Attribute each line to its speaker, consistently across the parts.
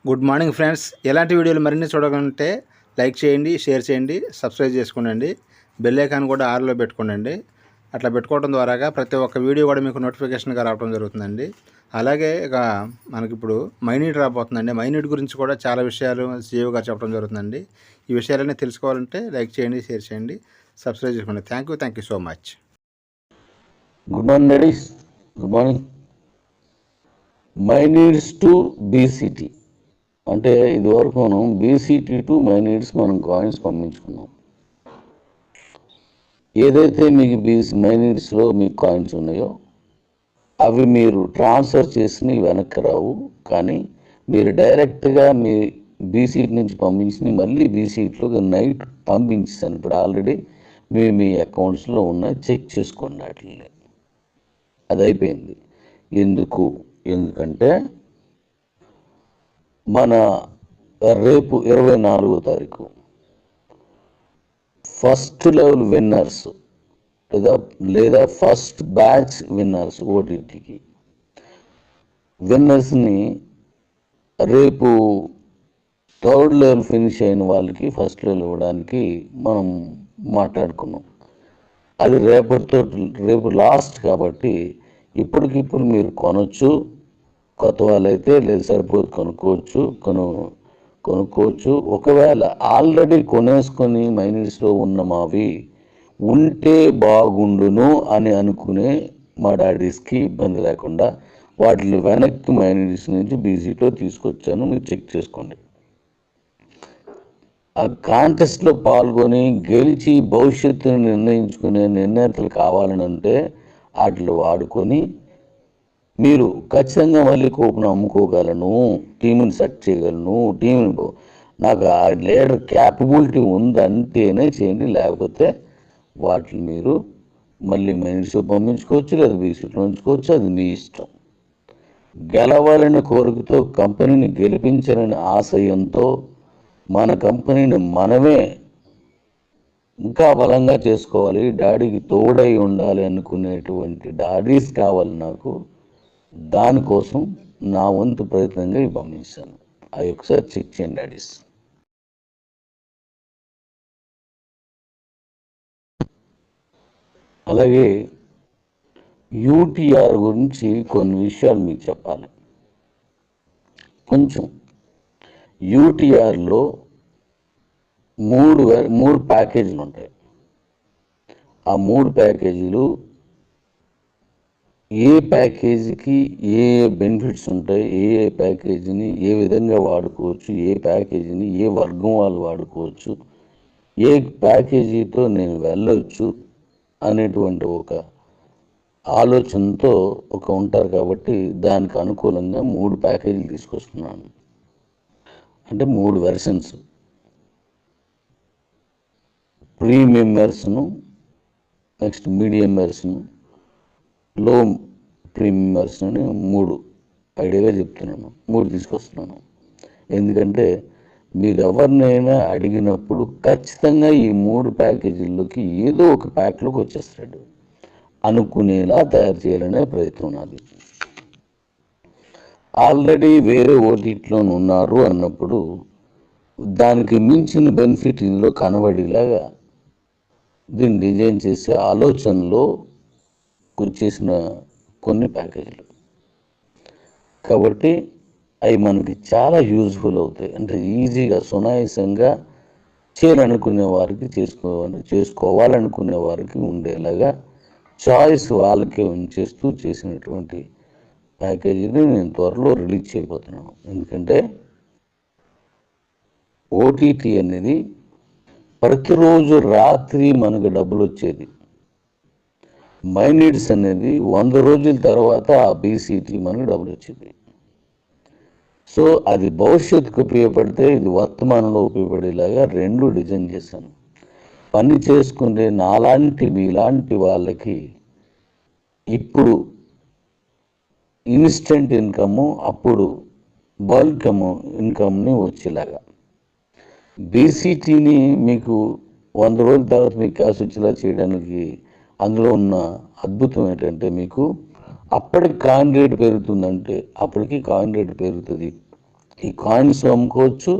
Speaker 1: Good morning friends. ఎలాంటి వీడియోలు మరిన్ని చూడాలంటే లైక్ చేయండి, షేర్ చేయండి, సబ్స్క్రైబ్ చేసుకోండి. బెల్ ఐకాన్ కూడా ఆన్లో పెట్టుకోండి. అట్లా పెట్టుకోవడం ద్వారాగా ప్రతి ఒక్క వీడియో కూడా మీకు నోటిఫికేషన్గా రావడం జరుగుతుందండి. అలాగే ఇక మనకిప్పుడు మైనీట్ రాబోతుందండి. మైనీట్ గురించి కూడా చాలా విషయాలు సీఈఓ గారు చెప్పడం జరుగుతుందండి. ఈ విషయాలన్నీ తెలుసుకోవాలంటే లైక్ చేయండి, షేర్ చేయండి, సబ్స్క్రైబ్ చేసుకోండి. Thank you so much.
Speaker 2: Good morning ladies, good morning. My needs to BCT అంటే ఇదివరకు మనం బీసీటీ టు మైనీడ్స్ మనం కాయిన్స్ పంపించుకున్నాం. ఏదైతే మీకు మైనీడ్స్లో మీకు కాయిన్స్ ఉన్నాయో అవి మీరు ట్రాన్స్ఫర్ చేసి వెనక్కి రావు, కానీ మీరు డైరెక్ట్గా మీ బీసీటీ నుంచి పంపించి మళ్ళీ బీసీటీలో నైట్ పంపించాను. ఇప్పుడు ఆల్రెడీ మీ అకౌంట్స్లో ఉన్నాయి, చెక్ చేసుకోండి. వాటిని అది అయిపోయింది. ఎందుకంటే మన రేపు 24వ తారీఖు ఫస్ట్ లెవెల్ విన్నర్స్ లేదా ఫస్ట్ బ్యాచ్ విన్నర్స్ ఓటీటీకి విన్నర్స్ని రేపు థర్డ్ లెవెల్ ఫినిష్ అయిన వాళ్ళకి ఫస్ట్ లెవెల్ ఇవ్వడానికి మనం మాట్లాడుకున్నాం. అది రేపు లాస్ట్ కాబట్టి ఇప్పటికిప్పుడు మీరు కొనవచ్చు. కొత్త వాళ్ళైతే లేదు సరిపోదు కొనుక్కోవచ్చు. ఒకవేళ ఆల్రెడీ కొనేసుకొని మైనీడ్స్లో ఉన్న మావి ఉంటే బాగుండును అని అనుకునే మా డాడీస్కి ఇబ్బంది లేకుండా వాటిని వెనక్కి మైనీడ్స్ నుంచి బీసీలో తీసుకొచ్చాను. మీరు చెక్ చేసుకోండి. ఆ కాంటెస్ట్లో పాల్గొని గెలిచి భవిష్యత్తును నిర్ణయించుకునే నిర్ణేతలు కావాలని అంటే వాటిని వాడుకొని మీరు ఖచ్చితంగా మళ్ళీ కూపన్ అమ్ముకోగలను, టీంని సెట్ చేయగలను, టీంని నాకు ఆ లీడర్ క్యాపబిలిటీ ఉందంటేనే చేయండి. లేకపోతే వాటిని మీరు మళ్ళీ మైనీడ్స్లో పంపించుకోవచ్చు, లేదా బీసీలో ఉంచుకోవచ్చు. అది మీ ఇష్టం. గెలవాలని కోరికతో, కంపెనీని గెలిపించాలని ఆశయంతో మన కంపెనీని మనమే ఇంకా బలంగా చేసుకోవాలి, డాడీకి తోడై ఉండాలి అనుకునేటువంటి డాడీస్ కావాలి నాకు. దానికోసం నా వంతు ప్రయత్నంగా ఇవి పంపించాను. అవి ఒకసారి చెక్ చేయండి డాడీస్. అలాగే యూటీఆర్ గురించి కొన్ని విషయాలు మీకు చెప్పాలి. కొంచెం యూటీఆర్లో మూడు ప్యాకేజీలు ఉంటాయి. ఆ 3 ప్యాకేజీలు ఏ ప్యాకేజీకి ఏ బెనిఫిట్స్ ఉంటాయి, ఏ ప్యాకేజీని ఏ విధంగా వాడుకోవచ్చు, ఏ ప్యాకేజీని ఏ వర్గం వాళ్ళు వాడుకోవచ్చు, ఏ ప్యాకేజీతో నేను వెళ్ళొచ్చు అనేటువంటి ఒక ఆలోచనతో ఉంటారు. కాబట్టి దానికి అనుకూలంగా 3 ప్యాకేజీలు తీసుకొస్తున్నాను. అంటే 3 versions. Premium version, next medium version, లో ప్రీమియం వెర్షన్ అని 3 ఐడియాగా చెప్తున్నాను. 3 తీసుకొస్తున్నాను. ఎందుకంటే మీరు ఎవరినైనా అడిగినప్పుడు ఖచ్చితంగా ఈ 3 ప్యాకేజీల్లోకి ఏదో ఒక ప్యాక్లోకి వచ్చేస్తాడు అనుకునేలా తయారు చేయాలనే ప్రయత్నం నాది. ఆల్రెడీ వేరే ఓటీటీలో ఉన్నారు అన్నప్పుడు దానికి మించిన బెనిఫిట్ ఇందులో కనబడేలాగా దీన్ని డిజైన్ చేసే ఆలోచనలో చేసిన కొన్ని ప్యాకేజీలు. కాబట్టి అవి మనకి చాలా యూజ్ఫుల్ అవుతాయి. అంటే ఈజీగా సునాయాసంగా చేయాలనుకునే వారికి చేసుకోవాలనుకునే వారికి ఉండేలాగా చాయిస్ వాళ్ళకే ఉంచేస్తూ చేసినటువంటి ప్యాకేజీని నేను త్వరలో రిలీజ్ చేయబోతున్నాను. ఎందుకంటే ఓటీటీ అనేది ప్రతిరోజు రాత్రి మనకు డబ్బులు వచ్చేది. మైనీడ్స్ అనేది 100 రోజుల తర్వాత ఆ బీసీటీ మనకు డబ్బులు వచ్చింది. సో అది భవిష్యత్తుకు ఉపయోగపడితే ఇది వర్తమానంలో ఉపయోగపడేలాగా 2 డిజైన్ చేశాను. పని చేసుకునే మీలాంటి వాళ్ళకి ఇప్పుడు ఇన్స్టెంట్ ఇన్కమ్, అప్పుడు బల్క్ ఇన్కమ్ని వచ్చేలాగా బీసీటీని మీకు 100 రోజుల తర్వాత మీకు క్యాష్ వచ్చేలా చేయడానికి అందులో ఉన్న అద్భుతం ఏంటంటే మీకు అప్పటికి కాయిన్ రేటు పెరుగుతుందంటే అప్పటికి కాయిన్ రేటు పెరుగుతుంది. ఈ కాయిన్స్ అమ్ముకోవచ్చు,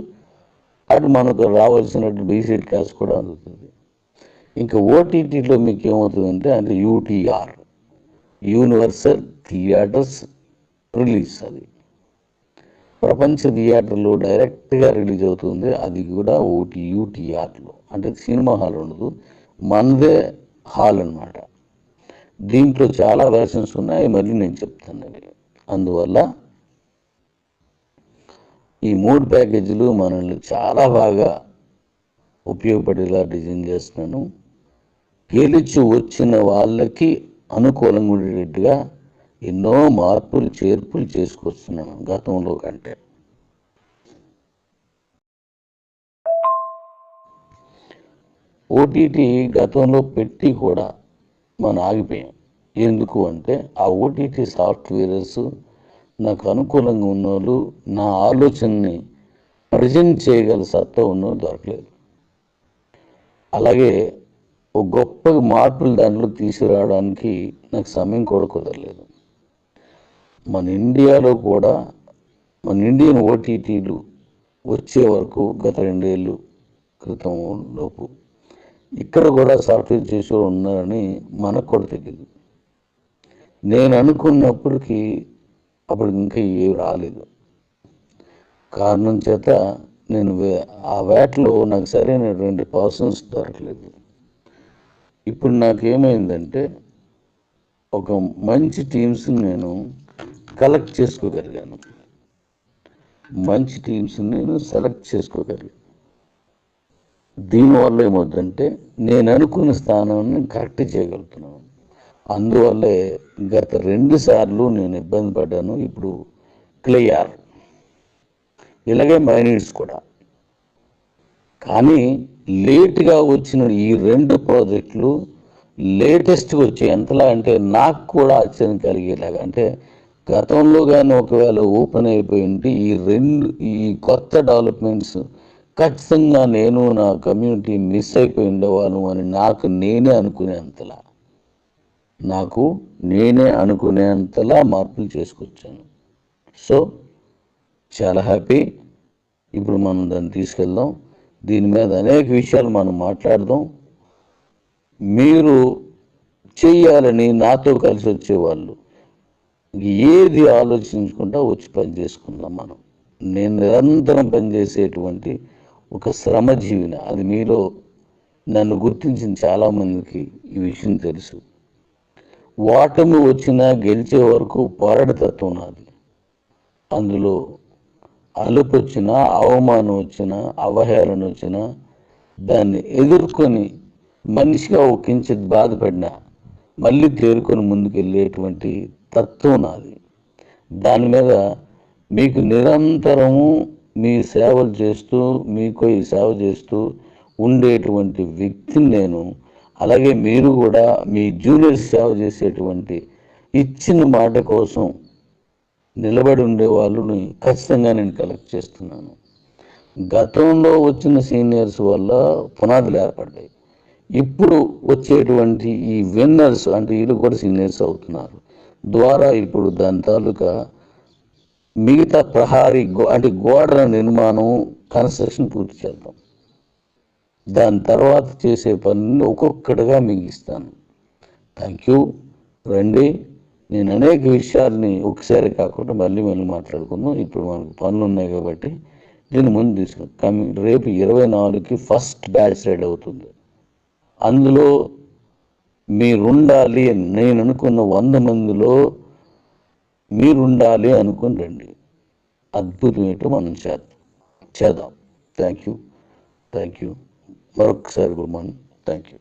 Speaker 2: అటు మనకు రావాల్సినట్టు బీసీడీ క్యాష్ కూడా అందుతుంది. ఇంకా ఓటీటీలో మీకు ఏమవుతుందంటే అంటే యూటీఆర్, యూనివర్సల్ థియేటర్స్ రిలీజ్. అది ప్రపంచ థియేటర్లో డైరెక్ట్గా రిలీజ్ అవుతుంది. అది కూడా యూటీఆర్లో, అంటే సినిమా హాల్ ఉండదు, మనదే హాల్ అన్నమాట. దీంట్లో చాలా వెర్షన్స్ ఉన్నాయి, మళ్ళీ నేను చెప్తాను. అందువల్ల ఈ 3 ప్యాకేజీలు మనల్ని చాలా బాగా ఉపయోగపడేలా డిజైన్ చేస్తున్నాను. గెలిచి వచ్చిన వాళ్ళకి అనుకూలంగా ఉండేటట్టుగా ఎన్నో మార్పులు చేర్పులు చేసుకొస్తున్నాను గతంలో కంటే. ఓటీటీ గతంలో పెట్టి కూడా మనం ఆగిపోయాం. ఎందుకు అంటే ఆ ఓటీటీ సాఫ్ట్వేర్స్ నాకు అనుకూలంగా ఉన్నోళ్ళు, నా ఆలోచనని ప్రజెంట్ చేయగల సత్తా ఉన్నోళ్ళు దొరకలేదు. అలాగే ఒక గొప్ప మార్పులు దాంట్లో తీసుకురావడానికి నాకు సమయం కూడా కుదరలేదు. మన ఇండియాలో కూడా మన ఇండియన్ ఓటీటీలు వచ్చే వరకు గత 2 ఏళ్ళు క్రితం లోపు ఇక్కడ కూడా సాఫ్ట్వేర్ చేసే ఉన్నారని మనకు కూడా తెలియదు. నేను అనుకున్నప్పటికీ అప్పుడు ఇంకా ఏవి రాలేదు. కారణం చేత నేను ఆ వేటలో నాకు సరైనటువంటి పర్సన్స్ దొరకలేదు. ఇప్పుడు నాకేమైందంటే ఒక మంచి టీమ్స్ని నేను కలెక్ట్ చేసుకోగలిగాను, మంచి టీమ్స్ని నేను సెలెక్ట్ చేసుకోగలిగాను. దీనివల్ల ఏమవుతుందంటే నేను అనుకున్న స్థానాన్ని కరెక్ట్ చేయగలుగుతున్నాను. అందువల్లే గత 2 సార్లు నేను ఇబ్బంది పడ్డాను. ఇప్పుడు క్లియర్, ఇలాగే మైనీడ్స్ కూడా. కానీ లేట్గా వచ్చిన ఈ 2 ప్రాజెక్టులు లేటెస్ట్గా వచ్చాయి. ఎంతలా అంటే నాకు కూడా ఆశ్చర్యం కలిగేలాగా, అంటే గతంలో కానీ ఒకవేళ ఓపెన్ అయిపోయి ఉంటే ఈ కొత్త డెవలప్మెంట్స్ ఖచ్చితంగా నేను నా కమ్యూనిటీ మిస్ అయిపోయి ఉండేవాళ్ళం అని నాకు నేనే అనుకునేంతలా మార్పులు చేసుకొచ్చాను. సో చాలా హ్యాపీ. ఇప్పుడు మనం దాన్ని తీసుకెళ్దాం. దీని మీద అనేక విషయాలు మనం మాట్లాడదాం. మీరు చెయ్యాలని నాతో కలిసి వచ్చేవాళ్ళు ఏది ఆలోచించుకుంటా వచ్చి పని చేసుకుందాం మనం. నేను నిరంతరం పనిచేసేటువంటి ఒక శ్రమజీవిని. అది మీలో నన్ను గుర్తించిన చాలామందికి ఈ విషయం తెలుసు. ఓటమి వచ్చినా గెలిచే వరకు పోరాటతత్వం నాది. అందులో అలుపు వచ్చినా, అవమానం వచ్చినా, అవహేళన వచ్చినా దాన్ని ఎదుర్కొని మనిషిగా ఒక కించిత్ బాధపడినా మళ్ళీ తేరుకొని ముందుకు వెళ్ళేటువంటి తత్వం నాది. దాని మీద మీకు నిరంతరము మీ సేవలు చేస్తూ, మీకు ఈ సేవ చేస్తూ ఉండేటువంటి వ్యక్తిని నేను. అలాగే మీరు కూడా మీ జూనియర్స్ సేవ చేసేటువంటి, ఇచ్చిన మాట కోసం నిలబడి ఉండే వాళ్ళని ఖచ్చితంగా నేను కలెక్ట్ చేస్తున్నాను. గతంలో వచ్చిన సీనియర్స్ వల్ల పునాదులు ఏర్పడ్డాయి. ఇప్పుడు వచ్చేటువంటి ఈ విన్నర్స్ అంటే వీళ్ళు కూడా సీనియర్స్ అవుతున్నారు ద్వారా ఇప్పుడు దాని తాలూకా మిగతా ప్రహారీ అంటే గోడల నిర్మాణం, కన్స్ట్రక్షన్ పూర్తి చేద్దాం. దాని తర్వాత చేసే పనులు ఒక్కొక్కటిగా మీకు ఇస్తాను. Thank you. రండి. నేను అనేక విషయాల్ని ఒకసారి కాకుండా మళ్ళీ మాట్లాడుకుందాం. ఇప్పుడు మనకు పనులు ఉన్నాయి కాబట్టి దీన్ని ముందు తీసుకుని రేపు 24కి ఫస్ట్ బ్యాచ్ రెడీ అవుతుంది. అందులో మీరుండాలి. నేను అనుకున్న 100 మందిలో మీరుండాలి అనుకుని రండి. అద్భుతం ఏంటో మనం చేద్దాం. Thank you. మరొకసారి good morning. Thank you.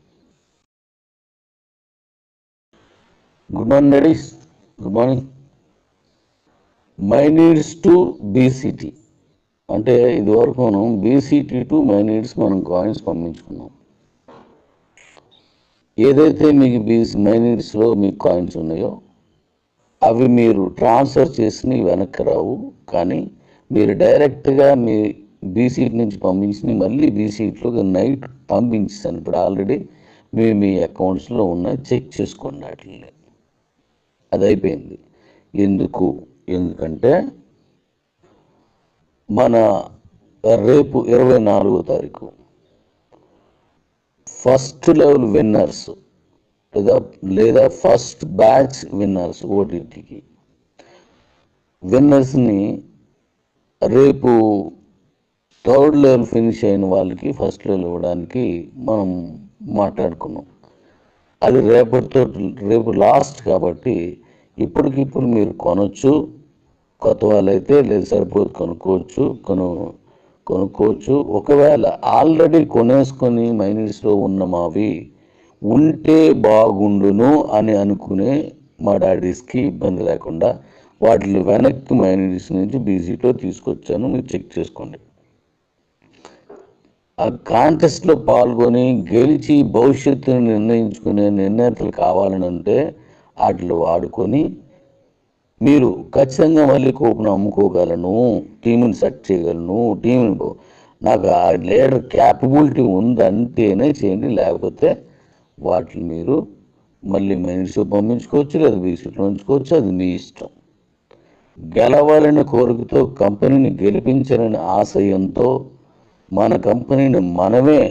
Speaker 2: Good morning ladies. Good morning. My needs to BCT అంటే ఇదివరకు మనం బీసీటీ టు మై నీడ్స్ మనం కాయిన్స్ పంపించుకున్నాం. ఏదైతే మీకు మై నీడ్స్లో మీకు కాయిన్స్ ఉన్నాయో అవి మీరు ట్రాన్స్ఫర్ చేసి వెనక్కి రావు. కానీ మీరు డైరెక్ట్గా మీ బీసీటీ నుంచి పంపించి మళ్ళీ బీసీటీలో నైట్ పంపించాను. ఇప్పుడు ఆల్రెడీ మీ అకౌంట్స్లో ఉన్నాయి, చెక్ చేసుకోండి. వాటిని అది అయిపోయింది. ఎందుకంటే మన రేపు 24వ తారీఖు ఫస్ట్ లెవెల్ విన్నర్స్ లేదా ఫస్ట్ బ్యాచ్ విన్నర్స్ ఓటీటీకి విన్నర్స్ని రేపు థర్డ్ లెవెల్ ఫినిష్ అయిన వాళ్ళకి ఫస్ట్ లెవెల్ ఇవ్వడానికి మనం మాట్లాడుకున్నాం. అది రేపు లాస్ట్ కాబట్టి ఇప్పటికిప్పుడు మీరు కొనొచ్చు. కొత్త వాళ్ళైతే లేదు సరిపోదు కొనుక్కోవచ్చు. ఒకవేళ ఆల్రెడీ కొనేసుకొని మైనస్లో ఉన్న మావి ఉంటే బాగుండును అని అనుకునే మా డాడీస్కి ఇబ్బంది లేకుండా వాటిని వెనక్కి మైనస్ నుంచి బీసీలో తీసుకొచ్చాను. మీరు చెక్ చేసుకోండి. ఆ కాంటెస్ట్లో పాల్గొని గెలిచి భవిష్యత్తును నిర్ణయించుకునే నిర్ణేతలు కావాలనంటే వాటిని వాడుకొని మీరు ఖచ్చితంగా మళ్ళీ కూపన్ అమ్ముకోగలను, టీంని సెట్ చేయగలను, నాకు ఆ లీడర్ క్యాపబిలిటీ ఉందంటేనే చేయండి. లేకపోతే వాటిని మీరు మళ్ళీ మైనస్ పంపించుకోవచ్చు, లేదా బీసీలో ఉంచుకోవచ్చు. అది మీ ఇష్టం. గెలవాలని కోరికతో కంపెనీని గెలిపించాలని ఆశయంతో మన కంపెనీని మనమే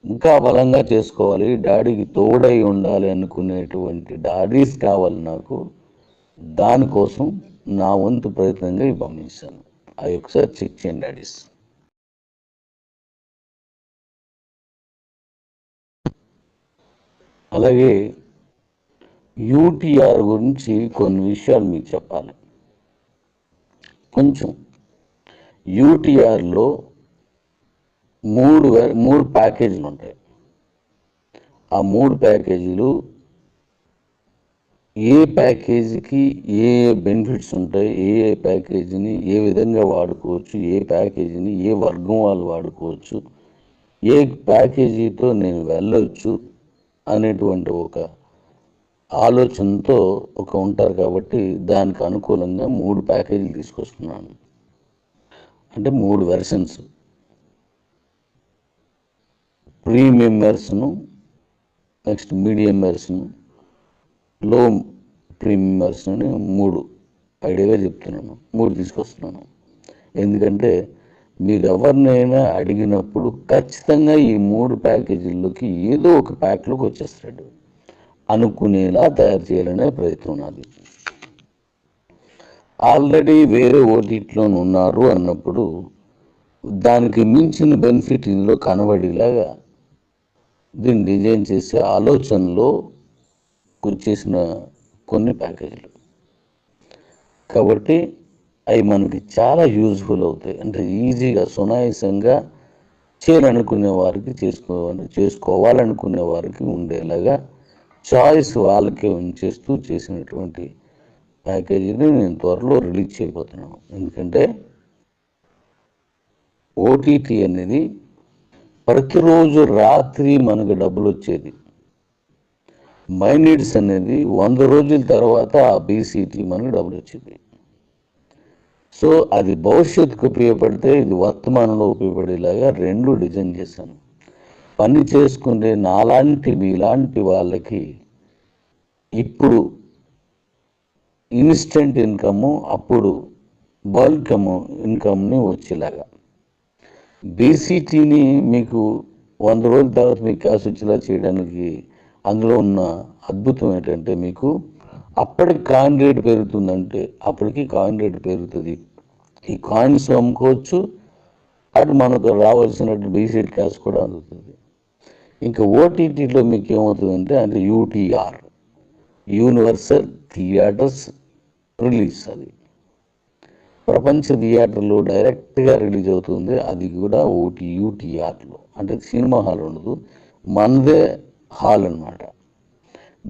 Speaker 2: ఇంకా బలంగా చేసుకోవాలి, డాడీకి తోడై ఉండాలి అనుకునేటువంటి డాడీస్ కావాలి నాకు. దానికోసం నా వంతు ప్రయత్నంగా ఇవి పంపించాను. అవి ఒకసారి చెక్ చేయండి డాడీస్. అలాగే యూటీఆర్ గురించి కొన్ని విషయాలు మీకు చెప్పాలి. కొంచెం యూటీఆర్లో మూడు ప్యాకేజీలు ఉంటాయి. ఆ 3 ప్యాకేజీలు ఏ ప్యాకేజీకి ఏ బెనిఫిట్స్ ఉంటాయి, ఏ ప్యాకేజీని ఏ విధంగా వాడుకోవచ్చు, ఏ ప్యాకేజీని ఏ వర్గం వాళ్ళు వాడుకోవచ్చు, ఏ ప్యాకేజీతో నేను వెళ్ళొచ్చు అనేటువంటి ఒక ఆలోచనతో ఉంటారు. కాబట్టి దానికి అనుకూలంగా 3 ప్యాకేజీలు తీసుకొస్తున్నాను. అంటే 3 versions, premium version, next medium version, లో ప్రీమియం వెర్షన్ అని 3 ఐడియాగా చెప్తున్నాను. 3 తీసుకొస్తున్నాను. ఎందుకంటే మీరు ఎవరినైనా అడిగినప్పుడు ఖచ్చితంగా ఈ 3 ప్యాకేజీల్లోకి ఏదో ఒక ప్యాక్లోకి వచ్చేస్తాడు అనుకునేలా తయారు చేయాలనే ప్రయత్నం నాది. ఆల్రెడీ వేరే ఓటీటీలో ఉన్నారు అన్నప్పుడు దానికి మించిన బెనిఫిట్ ఇందులో కనబడేలాగా దీన్ని డిజైన్ చేసే ఆలోచనలో వచ్చేసిన కొన్ని ప్యాకేజీలు. కాబట్టి అవి మనకి చాలా యూజ్ఫుల్ అవుతాయి. అంటే ఈజీగా సునాయాసంగా చేయాలనుకునే వారికి చేసుకోవాలనుకునే వారికి ఉండేలాగా చాయిస్ వాళ్ళకే ఉంచేస్తూ చేసినటువంటి ప్యాకేజీని నేను త్వరలో రిలీజ్ చేయబోతున్నాను. ఎందుకంటే ఓటీటీ అనేది ప్రతిరోజు రాత్రి మనకు డబ్బులు వచ్చేది. మై నీడ్స్ అనేది 100 రోజుల తర్వాత ఆ బీసీటీ మనకు డబ్బులు వచ్చింది. సో అది భవిష్యత్తుకు ఉపయోగపడితే ఇది వర్తమానంలో ఉపయోగపడేలాగా 2 డిజైన్ చేశాను. పని చేసుకునే మీలాంటి వాళ్ళకి ఇప్పుడు ఇన్స్టెంట్ ఇన్కమ్, అప్పుడు బల్క్ ఇన్కమ్ని వచ్చేలాగా బీసీటీని మీకు 100 రోజుల తర్వాత మీకు క్యాష్ వచ్చేలా చేయడానికి అందులో ఉన్న అద్భుతం ఏంటంటే మీకు అప్పటికి కాయిన్ రేట్ పెరుగుతుందంటే అప్పటికి కాయిన్ రేట్ పెరుగుతుంది. ఈ కాయిన్స్ అమ్ముకోవచ్చు, అటు మనకు రావాల్సినట్టు బీసీటీ క్యాష్ కూడా అందుతుంది. ఇంకా ఓటీటీలో మీకు ఏమవుతుందంటే అంటే యూటీఆర్, యూనివర్సల్ థియేటర్స్ రిలీజ్. అది ప్రపంచ థియేటర్లో డైరెక్ట్గా రిలీజ్ అవుతుంది. అది కూడా యూటీఆర్లో, అంటే సినిమా హాల్ ఉండదు, మనదే హాల్ అన్నమాట.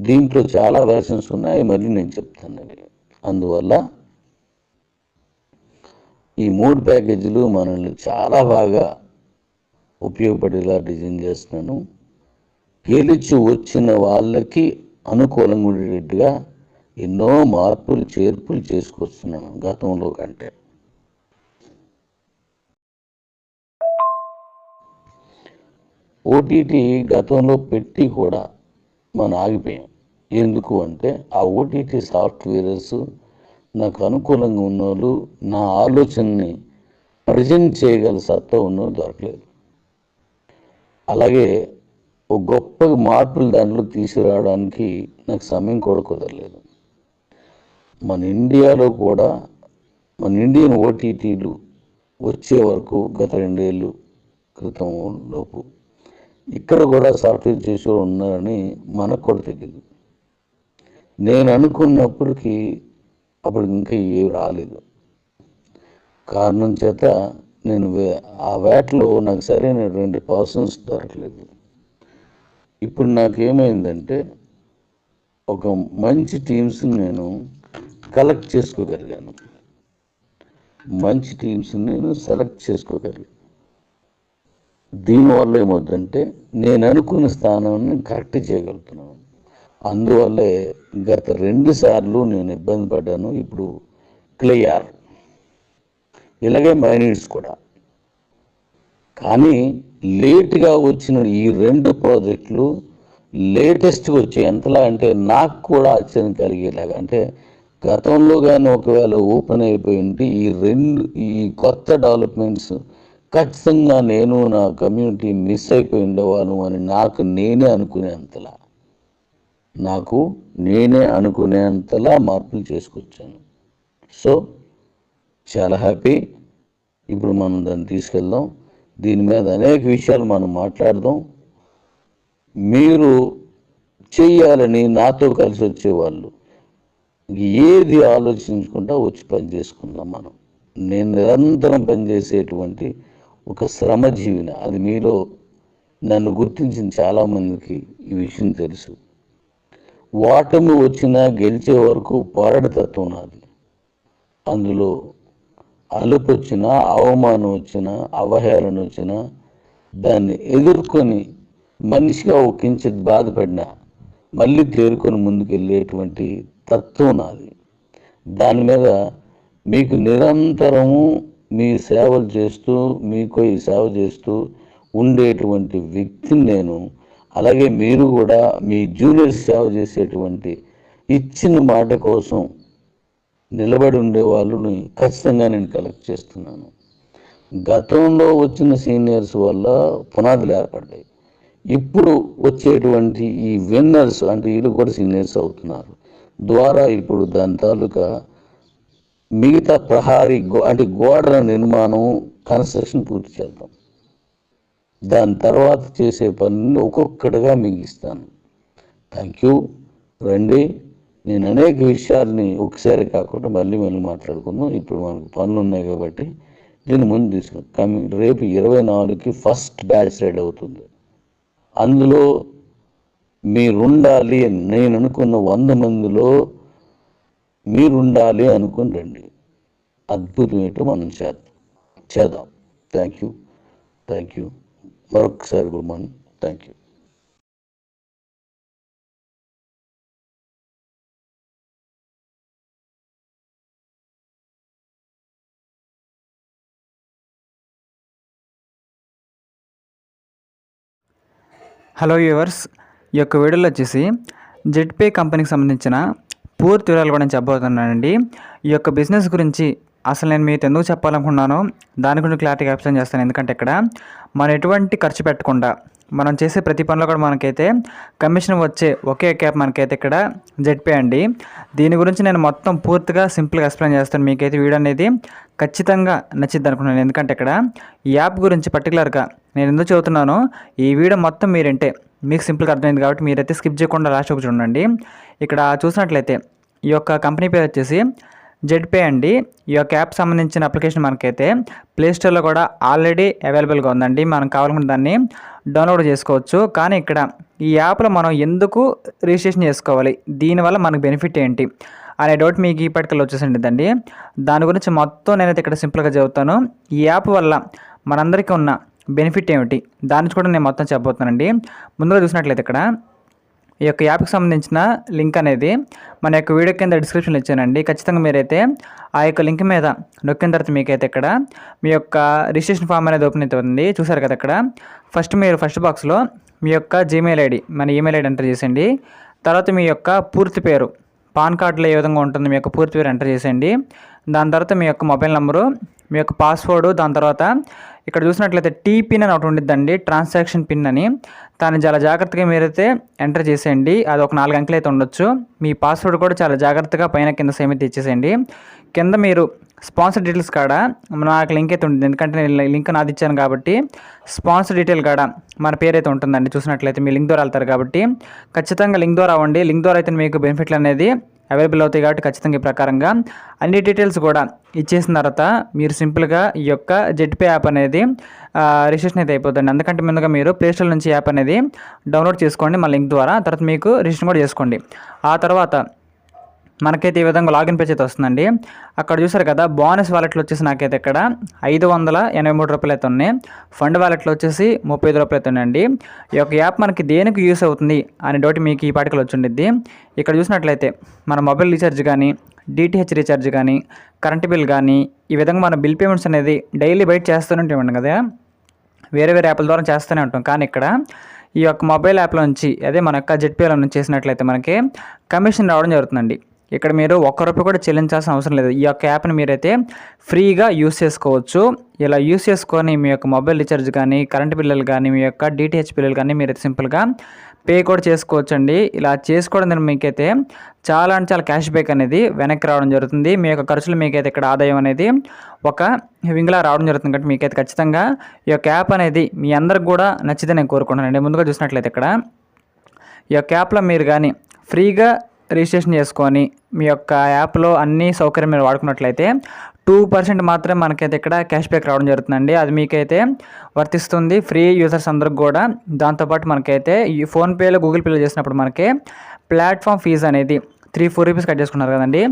Speaker 2: దీంట్లో చాలా వెర్షన్స్ ఉన్నాయి, మళ్ళీ నేను చెప్తాను. అందువల్ల ఈ 3 ప్యాకేజీలు మనల్ని చాలా బాగా ఉపయోగపడేలా డిజైన్ చేస్తున్నాను. గెలిచి వచ్చిన వాళ్ళకి అనుకూలంగా ఉండేటట్టుగా ఎన్నో మార్పులు చేర్పులు చేసుకొస్తున్నాను గతంలో కంటే. ఓటీటీ గతంలో పెట్టి కూడా మనం ఆగిపోయాం. ఎందుకు అంటే ఆ ఓటీటీ సాఫ్ట్వేర్స్ నాకు అనుకూలంగా ఉన్నోళ్ళు, నా ఆలోచనని ప్రజెంట్ చేయగల సత్తా ఉన్నోళ్ళు దొరకలేదు. అలాగే ఒక గొప్ప మార్పులు దాంట్లో తీసుకురావడానికి నాకు సమయం కూడా కుదరలేదు. మన ఇండియాలో కూడా మన ఇండియన్ ఓటీటీలు వచ్చే వరకు గత 2 ఏళ్ళు క్రితం లోపు ఇక్కడ కూడా సాఫ్ట్వేర్ చేసే ఉన్నారని మనకు కూడా తెలియదు. నేను అనుకున్నప్పటికీ అప్పుడు ఇంకా ఏవి రాలేదు. కారణం చేత నేను ఆ వేటలో నాకు సరైనటువంటి పర్సన్స్ దొరకలేదు. ఇప్పుడు నాకేమైందంటే ఒక మంచి టీమ్స్ని నేను కలెక్ట్ చేసుకోగలిగాను, మంచి టీమ్స్ని నేను సెలెక్ట్ చేసుకోగలిగాను. దీనివల్ల ఏమవుతుందంటే నేను అనుకున్న స్థానాన్ని కరెక్ట్ చేయగలుగుతున్నాను. అందువల్లే గత 2 సార్లు నేను ఇబ్బంది పడ్డాను. ఇప్పుడు క్లియర్, ఇలాగే మైనీడ్స్ కూడా. కానీ లేట్గా వచ్చిన ఈ 2 ప్రాజెక్టులు లేటెస్ట్గా వచ్చాయి. ఎంతలా అంటే నాకు కూడా ఆశ్చర్యం కలిగేలాగా, అంటే గతంలో కానీ ఒకవేళ ఓపెన్ అయిపోయి ఉంటే ఈ కొత్త డెవలప్మెంట్స్ ఖచ్చితంగా నేను నా కమ్యూనిటీ మిస్ అయిపోయి ఉండేవాను అని నాకు నేనే అనుకునేంతలా మార్పులు చేసుకొచ్చాను. సో చాలా హ్యాపీ. ఇప్పుడు మనం దాన్ని తీసుకెళ్దాం. దీని మీద అనేక విషయాలు మనం మాట్లాడదాం. మీరు చెయ్యాలని నాతో కలిసి వచ్చేవాళ్ళు ఏది ఆలోచించకుండా వచ్చి పని చేసుకుందాం. నేను నిరంతరం పనిచేసేటువంటి ఒక శ్రమజీవిని. అది మీలో నన్ను గుర్తించిన చాలామందికి ఈ విషయం తెలుసు. ఓటమి వచ్చినా గెలిచే వరకు పోరాటతత్వం నాది. అందులో అలుపు వచ్చినా, అవమానం వచ్చినా, అవహేళన వచ్చినా దాన్ని ఎదుర్కొని మనిషిగా ఒక కించిత్ బాధపడినా మళ్ళీ తేరుకొని ముందుకు వెళ్ళేటువంటి తత్వం నాది. దాని మీద మీకు నిరంతరము మీ సేవలు చేస్తూ, మీకు ఈ సేవ చేస్తూ ఉండేటువంటి వ్యక్తిని నేను. అలాగే మీరు కూడా మీ జూనియర్స్ సేవ చేసేటువంటి ఇచ్చిన మాట కోసం నిలబడి ఉండే వాళ్ళని ఖచ్చితంగా నేను కలెక్ట్ చేస్తున్నాను. గతంలో వచ్చిన సీనియర్స్ వల్ల పునాదులు ఏర్పడ్డాయి. ఇప్పుడు వచ్చేటువంటి ఈ విన్నర్స్ అంటే వీళ్ళు కూడా సీనియర్స్ అవుతున్నారు ద్వారా ఇప్పుడు దాని తాలూకా మిగతా ప్రహారీ అంటే గోడల నిర్మాణం, కన్స్ట్రక్షన్ పూర్తి చేద్దాం. దాని తర్వాత చేసే పనులను ఒక్కొక్కటిగా మీకు ఇస్తాను. Thank you. రండి. నేను అనేక విషయాల్ని ఒకసారి కాకుండా మళ్ళీ మాట్లాడుకుందాం. ఇప్పుడు మనకు పనులు ఉన్నాయి కాబట్టి దీన్ని ముందు తీసుకుని రేపు 24కి ఫస్ట్ బ్యాచ్ రెడీ అవుతుంది. అందులో మీరుండాలి. నేను అనుకున్న 100 మందిలో మీరుండాలి అనుకుని రండి. అద్భుతం ఏంటో మనం చేద్దాం. Thank you. మరొకసారి good morning. Thank you.
Speaker 3: Hello viewers, ఈ యొక్క వీడియోలో వచ్చేసి జెడ్పే కంపెనీకి సంబంధించిన పూర్తి వివరాలు కూడా నేను చెప్పబోతున్నానండి. ఈ యొక్క బిజినెస్ గురించి అసలు నేను మీతో ఎందుకు చెప్పాలనుకున్నానో దాని గురించి క్లారిటీగా ఎక్స్ప్లెయిన్ చేస్తాను. ఎందుకంటే ఇక్కడ మనం ఎటువంటి ఖర్చు పెట్టకుండా మనం చేసే ప్రతి పనిలో కూడా మనకైతే కమిషన్ వచ్చే ఒకే యాప్ మనకైతే ఇక్కడ జెడ్పే అండి. దీని గురించి నేను మొత్తం పూర్తిగా సింపుల్గా ఎక్స్ప్లెయిన్ చేస్తాను. మీకైతే వీడియో అనేది ఖచ్చితంగా నచ్చిద్ది అనుకున్నాను. ఎందుకంటే ఇక్కడ ఈ యాప్ గురించి పర్టికులర్గా నేను ఎందుకు చెబుతున్నానో ఈ వీడియో మొత్తం మీరంటే మీకు సింపుల్గా అర్థమైంది కాబట్టి మీరైతే స్కిప్ చేయకుండా లాస్ట్ ఒక చూడండి. ఇక్కడ చూసినట్లయితే ఈ యొక్క కంపెనీ పేరు వచ్చేసి జెడ్పే అండి. ఈ యొక్క యాప్ సంబంధించిన అప్లికేషన్ మనకైతే ప్లేస్టోర్లో కూడా ఆల్రెడీ అవైలబుల్గా ఉందండి. మనం కావాలనుకున్న దాన్ని డౌన్లోడ్ చేసుకోవచ్చు. కానీ ఇక్కడ ఈ యాప్లో మనం ఎందుకు రిజిస్ట్రేషన్ చేసుకోవాలి, దీనివల్ల మనకు బెనిఫిట్ ఏంటి అనే డౌట్ మీకు ఇప్పటికల్లా వచ్చేసిందండి. దాని గురించి మొత్తం నేనైతే ఇక్కడ సింపుల్గా చెబుతాను. ఈ యాప్ వల్ల మనందరికీ ఉన్న బెనిఫిట్ ఏమిటి దాని కూడా నేను మొత్తం చెప్పబోతున్నానండి. ముందుగా చూసినట్లయితే ఇక్కడ ఈ యొక్క యాప్కి సంబంధించిన లింక్ అనేది మన యొక్క వీడియో కింద డిస్క్రిప్షన్లో ఇచ్చానండి. ఖచ్చితంగా మీరైతే ఆ యొక్క లింక్ మీద నొక్కిన తర్వాత మీకైతే ఇక్కడ మీ యొక్క రిజిస్ట్రేషన్ ఫామ్ అనేది ఓపెన్ అవుతుంది. చూసారు కదా, ఇక్కడ మీరు ఫస్ట్ బాక్స్లో మీ యొక్క జీమెయిల్ ఐడి, మన ఈమెయిల్ ఐడి ఎంటర్ చేసేయండి. తర్వాత మీ యొక్క పూర్తి పేరు, పాన్ కార్డులో ఏ విధంగా ఉంటుంది మీ యొక్క పూర్తి పేరు ఎంటర్ చేసేయండి. దాని తర్వాత మీ యొక్క మొబైల్ నెంబరు, మీ యొక్క పాస్వర్డ్, దాని తర్వాత ఇక్కడ చూసినట్లయితే టీపిన్ అని ఒకటి ఉండిద్దండి, ట్రాన్సాక్షన్ పిన్ అని. దాన్ని చాలా జాగ్రత్తగా మీరైతే ఎంటర్ చేసేయండి. అది ఒక 4 అంకెలు అయితే ఉండొచ్చు. మీ పాస్వర్డ్ కూడా చాలా జాగ్రత్తగా పైన కింద సేమ్ అయితే ఇచ్చేసేయండి. కింద మీరు స్పాన్సర్ డీటెయిల్స్ కాడ నాకు లింక్ అయితే ఉంటుంది, ఎందుకంటే నేను లింక్ నాది ఇచ్చాను కాబట్టి. స్పాన్సర్ డీటెయిల్ కాడ మన పేరు అయితే ఉంటుందండి. చూసినట్లయితే మీ లింక్ ద్వారా వెళ్తారు కాబట్టి ఖచ్చితంగా లింక్ ద్వారా అవ్వండి. లింక్ ద్వారా అయితే మీకు బెనిఫిట్లు అనేది అవైలబుల్ అవుతాయి కాబట్టి ఖచ్చితంగా ఈ ప్రకారంగా అన్ని డీటెయిల్స్ కూడా ఇచ్చేసిన తర్వాత మీరు సింపుల్గా ఈ యొక్క జెట్పే యాప్ అనేది రిజిస్ట్రేషన్ అయితే అయిపోతుంది. అందుకంటే ముందుగా మీరు ప్లేస్టోర్ నుంచి యాప్ అనేది డౌన్లోడ్ చేసుకోండి మా లింక్ ద్వారా. తర్వాత మీకు రిజిస్ట్రేషన్ కూడా చేసుకోండి. ఆ తర్వాత మనకైతే ఈ విధంగా లాగిన్ పేజ్ అయితే వస్తుందండి. అక్కడ చూసారు కదా, బోనస్ వాలెట్లో వచ్చేసి నాకైతే ఇక్కడ 583 రూపాయలు అయితే ఉన్నాయి. ఫండ్ వాలెట్లో వచ్చేసి 35 రూపాయలు అయితే ఉన్నాయండి. ఈ యొక్క యాప్ మనకి దేనికి యూస్ అవుతుంది అనే డౌట్ మీకు ఈ పాటికలు వచ్చి ఉండిద్ది. ఇక్కడ చూసినట్లయితే మన మొబైల్ రీఛార్జ్ కానీ, డిటిహెచ్ రీఛార్జ్ కానీ, కరెంట్ బిల్ కానీ, ఈ విధంగా మన బిల్ పేమెంట్స్ అనేది డైలీ బయట చేస్తూనే ఉంటామండి కదా, వేరే యాప్ల ద్వారా చేస్తూనే ఉంటాం. కానీ ఇక్కడ ఈ యొక్క మొబైల్ యాప్లో నుంచి, అదే మన యొక్క జెట్పేలో నుంచి చేసినట్లయితే మనకి కమిషన్ రావడం జరుగుతుందండి. ఇక్కడ మీరు ₹1 కూడా చెల్లించాల్సిన అవసరం లేదు. ఈ యొక్క యాప్ని మీరైతే ఫ్రీగా యూస్ చేసుకోవచ్చు. ఇలా యూస్ చేసుకొని మీ యొక్క మొబైల్ రీఛార్జ్ కానీ, కరెంట్ బిల్లులు కానీ, మీ యొక్క డిటిహెచ్ బిల్లులు కానీ మీరైతే సింపుల్గా పే కూడా చేసుకోవచ్చు అండి. ఇలా చేసుకోవడం ద్వారా మీకైతే చాలా అంటే చాలా క్యాష్ బ్యాక్ అనేది వెనక్కి రావడం జరుగుతుంది. మీ యొక్క ఖర్చులు మీకైతే ఇక్కడ ఆదాయం అనేది ఒక వింగ్లా రావడం జరుగుతుంది. కాబట్టి మీకైతే ఖచ్చితంగా ఈ యొక్క యాప్ అనేది మీ అందరికి కూడా నచ్చితే నేను కోరుకుంటున్నానండి. ముందుగా చూసినట్లయితే ఇక్కడ ఈ యొక్క యాప్లో మీరు కానీ ఫ్రీగా రిజిస్ట్రేషన్ చేసుకొని మీ యొక్క యాప్లో అన్ని సౌకర్యం మీరు వాడుకున్నట్లయితే 2% మాత్రమే మనకైతే ఇక్కడ క్యాష్ బ్యాక్ రావడం జరుగుతుందండి. అది మీకైతే వర్తిస్తుంది ఫ్రీ యూజర్స్ అందరికి కూడా. దాంతోపాటు మనకైతే ఈ ఫోన్పేలో, గూగుల్ పేలో చేసినప్పుడు మనకి ప్లాట్ఫామ్ ఫీజు అనేది 3-4 రూపీస్ కట్ చేసుకున్నారు కదండి,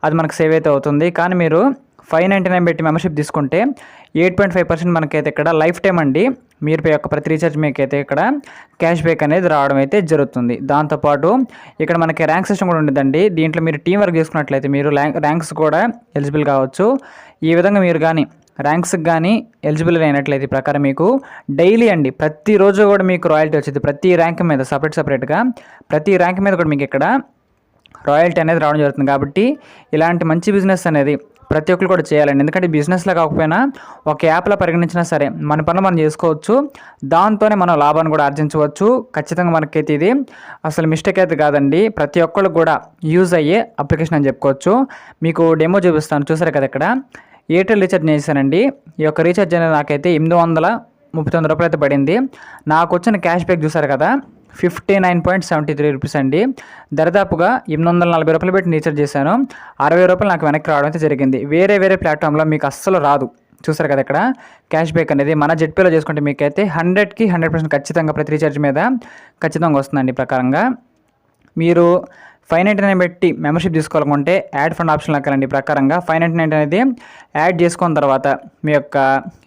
Speaker 3: అది మనకు సేవ్ అయితే అవుతుంది. కానీ మీరు 599 పెట్టి మెంబర్షిప్ తీసుకుంటే 8.5% మనకైతే ఇక్కడ లైఫ్ టైం అండి. మీరు యొక్క ప్రతి రీఛార్జ్ మీకైతే ఇక్కడ క్యాష్ బ్యాక్ అనేది రావడం అయితే జరుగుతుంది. దాంతోపాటు ఇక్కడ మనకి ర్యాంక్ సిస్టమ్ కూడా ఉంటుందండి. దీంట్లో మీరు టీం వర్క్ చేసుకున్నట్లయితే మీరు ర్యాంక్స్ కూడా ఎలిజిబుల్ కావచ్చు. ఈ విధంగా మీరు కానీ ర్యాంక్స్కి కానీ ఎలిజిబుల్ అయినట్లయితే ఈ ప్రకారం మీకు డైలీ అండి, ప్రతిరోజు కూడా మీకు రాయల్టీ వచ్చింది. ప్రతి ర్యాంక్ మీద సపరేట్గా ప్రతి ర్యాంక్ మీద కూడా మీకు ఇక్కడ రాయల్టీ అనేది రావడం జరుగుతుంది. కాబట్టి ఇలాంటి మంచి బిజినెస్ అనేది ప్రతి ఒక్కరు కూడా చేయాలండి. ఎందుకంటే బిజినెస్లో కాకపోయినా ఒక యాప్లో పరిగణించినా సరే మన పనులు మనం చేసుకోవచ్చు. దాంతోనే మనం లాభాన్ని కూడా ఆర్జించవచ్చు. ఖచ్చితంగా మనకైతే ఇది అసలు మిస్టేక్ అయితే కాదండి. ప్రతి ఒక్కళ్ళు కూడా యూజ్ అయ్యే అప్లికేషన్ అని చెప్పుకోవచ్చు. మీకు డెమో చూపిస్తాను. చూసారు కదా, ఇక్కడ ఎయిర్టెల్ రీఛార్జ్ చేశానండి. ఈ యొక్క రీఛార్జ్ అనేది నాకైతే 839 రూపాయలు అయితే పడింది. నాకు వచ్చిన క్యాష్ బ్యాక్ చూసారు కదా, 59.73 రూపీస్ అండి. దరిదాపుగా 840 రూపాయలు పెట్టి రీఛార్జ్ చేశాను. 60 రూపాయలు నాకు వెనక్కి రావడం అయితే జరిగింది. వేరే ప్లాట్ఫామ్లో మీకు అస్సలు రాదు. చూసారు కదా, ఇక్కడ క్యాష్ బ్యాక్ అనేది మన జెట్పేలో చేసుకుంటే మీకైతే 100కి 100% ఖచ్చితంగా ప్రతి రీఛార్జ్ మీద ఖచ్చితంగా వస్తుందండి. ఈ ప్రకారంగా మీరు 599 పెట్టి మెంబర్షిప్ తీసుకోవాలనుకుంటే యాడ్ ఫండ్ ఆప్షన్ లెక్కాలండి. ఈ ప్రకారంగా 599 అనేది యాడ్ చేసుకున్న తర్వాత మీ యొక్క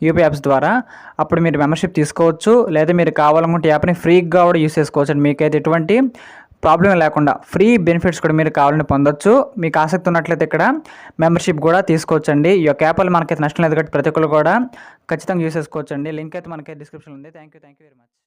Speaker 3: యూపీఐ యాప్స్ ద్వారా అప్పుడు మీరు మెంబర్షిప్ తీసుకోవచ్చు. లేదా మీరు కావాలనుకుంటే యాప్ని ఫ్రీగా కూడా యూస్ చేసుకోవచ్చు. మీకైతే ఎటువంటి ప్రాబ్లం లేకుండా ఫ్రీ బెనిఫిట్స్ కూడా మీరు కావాలని పొందొచ్చు. మీకు ఆసక్తి ఉన్నట్లయితే ఇక్కడ మెంబర్షిప్ కూడా తీసుకోవచ్చండి. ఈ యొక్క యాప్ వల్ల మనకైతే నష్టం లేదు కాబట్టి ప్రతి ఒక్కరు కూడా ఖచ్చితంగా యూస్ చేసుకోవచ్చండి. లింక్ అయితే మనకైతే డిస్క్రిప్షన్లో ఉంది. Thank you very much.